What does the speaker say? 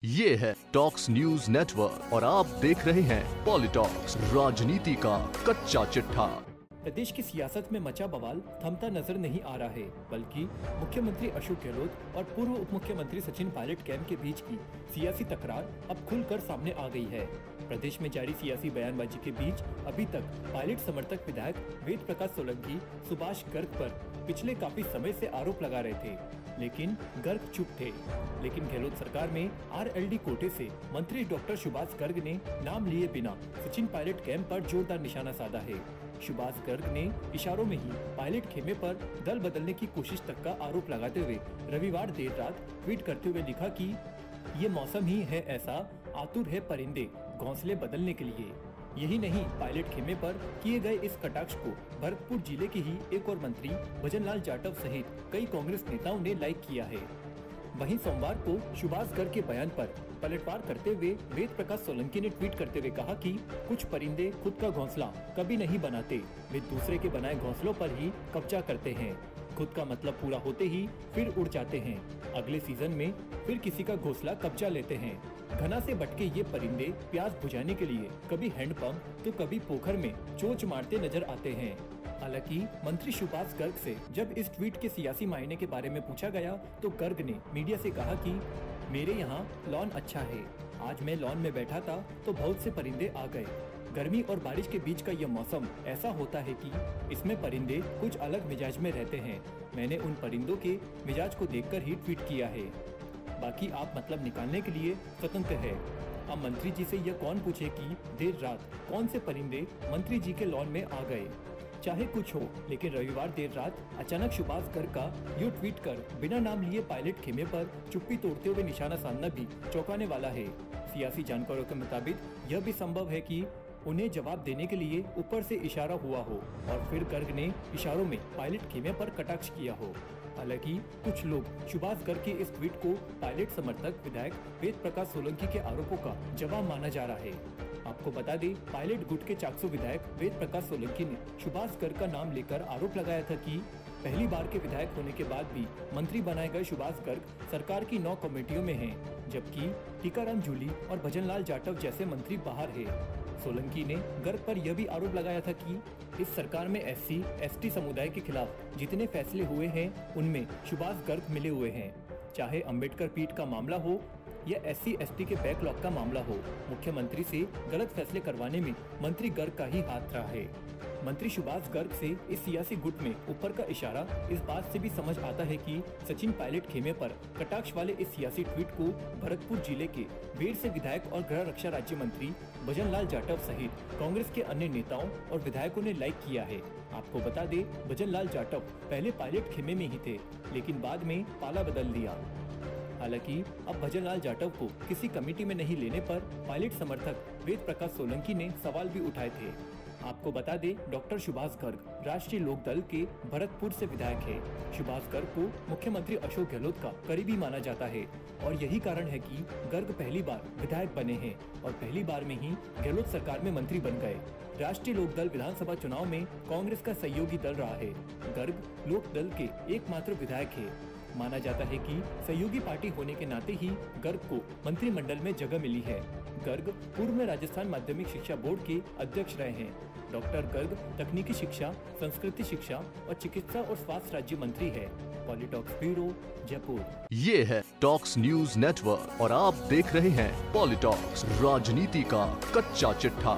ये है talks news network और आप देख रहे हैं पॉलिटॉक्स, राजनीति का कच्चा चिट्ठा। प्रदेश की सियासत में मचा बवाल थमता नजर नहीं आ रहा है, बल्कि मुख्यमंत्री अशोक गहलोत और पूर्व उप मुख्यमंत्री सचिन पायलट कैंप के बीच की सियासी तकरार अब खुलकर सामने आ गई है। प्रदेश में जारी सियासी बयानबाजी के बीच अभी तक पायलट समर्थक विधायक वेद प्रकाश सोलंकी सुभाष गर्ग पर पिछले काफी समय से आरोप लगा रहे थे, लेकिन गर्ग चुप थे। लेकिन गहलोत सरकार में आरएलडी कोटे से मंत्री डॉक्टर सुभाष गर्ग ने नाम लिए बिना सचिन पायलट कैंप पर जोरदार निशाना साधा है। सुभाष गर्ग ने इशारों में ही पायलट खेमे पर दल बदलने की कोशिश तक का आरोप लगाते हुए रविवार देर रात ट्वीट करते हुए लिखा कि ये मौसम ही है ऐसा, आतुर है परिंदे घोंसले बदलने के लिए। यही नहीं, पायलट खेमे पर किए गए इस कटाक्ष को भरतपुर जिले के ही एक और मंत्री भजनलाल जाटव सहित कई कांग्रेस नेताओं ने लाइक किया है। वहीं सोमवार को सुभाष गर्ग के बयान पर पलटवार करते हुए वेद प्रकाश सोलंकी ने ट्वीट करते हुए कहा कि कुछ परिंदे खुद का घोंसला कभी नहीं बनाते, वे दूसरे के बनाए घोंसलों पर ही कब्जा करते हैं। खुद का मतलब पूरा होते ही फिर उड़ जाते हैं, अगले सीजन में फिर किसी का घोंसला कब्जा लेते हैं। घना से भटके ये परिंदे प्यास बुझाने के लिए कभी हैंडपंप तो कभी पोखर में चोंच मारते नजर आते हैं। हालांकि मंत्री सुभाष गर्ग से जब इस ट्वीट के सियासी मायने के बारे में पूछा गया तो गर्ग ने मीडिया से कहा कि मेरे यहाँ लॉन अच्छा है, आज मैं लॉन में बैठा था तो बहुत से परिंदे आ गए। गर्मी और बारिश के बीच का यह मौसम ऐसा होता है कि इसमें परिंदे कुछ अलग मिजाज में रहते हैं। मैंने उन परिंदों के मिजाज को देखकर ही ट्वीट किया है, बाकी आप मतलब निकालने के लिए स्वतंत्र है। अब मंत्री जी से यह कौन पूछे कि देर रात कौन से परिंदे मंत्री जी के लॉन में आ गए। चाहे कुछ हो, लेकिन रविवार देर रात अचानक सुभाष गर्ग का ये ट्वीट कर बिना नाम लिए पायलट खेमे पर चुप्पी तोड़ते हुए निशाना साधना भी चौंकाने वाला है। सियासी जानकारों के मुताबिक यह भी संभव है कि उन्हें जवाब देने के लिए ऊपर से इशारा हुआ हो और फिर गर्ग ने इशारों में पायलट खेमे पर कटाक्ष किया हो। हालांकि कुछ लोग सुभाष गर्ग के इस ट्वीट को पायलट समर्थक विधायक वेद प्रकाश सोलंकी के आरोपों का जवाब माना जा रहा है। आपको बता दें, पायलट गुट के चाकसू विधायक वेद प्रकाश सोलंकी ने सुभाष गर्ग का नाम लेकर आरोप लगाया था कि पहली बार के विधायक होने के बाद भी मंत्री बनाए गए सुभाष गर्ग सरकार की 9 कमेटियों में हैं, जबकि टीकाराम जूली और भजनलाल जाटव जैसे मंत्री बाहर है। सोलंकी ने गर्ग पर यह भी आरोप लगाया था कि इस सरकार में SC, ST समुदाय के खिलाफ जितने फैसले हुए हैं उनमें सुभाष गर्ग मिले हुए हैं। चाहे अंबेडकर पीठ का मामला हो या SC, ST के बैकलॉग का मामला हो, मुख्यमंत्री से गलत फैसले करवाने में मंत्री गर्ग का ही हाथ रहा है। मंत्री सुभाष गर्ग से इस सियासी गुट में ऊपर का इशारा इस बात से भी समझ आता है कि सचिन पायलट खेमे पर कटाक्ष वाले इस सियासी ट्वीट को भरतपुर जिले के बेड़ से विधायक और गृह रक्षा राज्य मंत्री भजनलाल जाटव सहित कांग्रेस के अन्य नेताओं और विधायकों ने लाइक किया है। आपको बता दें, भजनलाल जाटव पहले पायलट खेमे में ही थे, लेकिन बाद में पाला बदल दिया। हालांकि अब भजनलाल जाटव को किसी कमेटी में नहीं लेने पर पायलट समर्थक वेद प्रकाश सोलंकी ने सवाल भी उठाए थे। आपको बता दें, डॉक्टर सुभाष गर्ग राष्ट्रीय लोक दल के भरतपुर से विधायक है। सुभाष गर्ग को मुख्यमंत्री अशोक गहलोत का करीबी माना जाता है और यही कारण है कि गर्ग पहली बार विधायक बने हैं और पहली बार में ही गहलोत सरकार में मंत्री बन गए। राष्ट्रीय लोक दल विधानसभा चुनाव में कांग्रेस का सहयोगी दल रहा है। गर्ग लोक दल के एकमात्र विधायक है। माना जाता है कि सहयोगी पार्टी होने के नाते ही गर्ग को मंत्रिमंडल में जगह मिली है। गर्ग पूर्व में राजस्थान माध्यमिक शिक्षा बोर्ड के अध्यक्ष रहे हैं। डॉक्टर गर्ग तकनीकी शिक्षा, संस्कृति शिक्षा और चिकित्सा और स्वास्थ्य राज्य मंत्री है। पॉलिटॉक्स ब्यूरो, जयपुर। ये है टॉक्स न्यूज नेटवर्क और आप देख रहे हैं पॉलिटॉक्स, राजनीति का कच्चा चिट्ठा।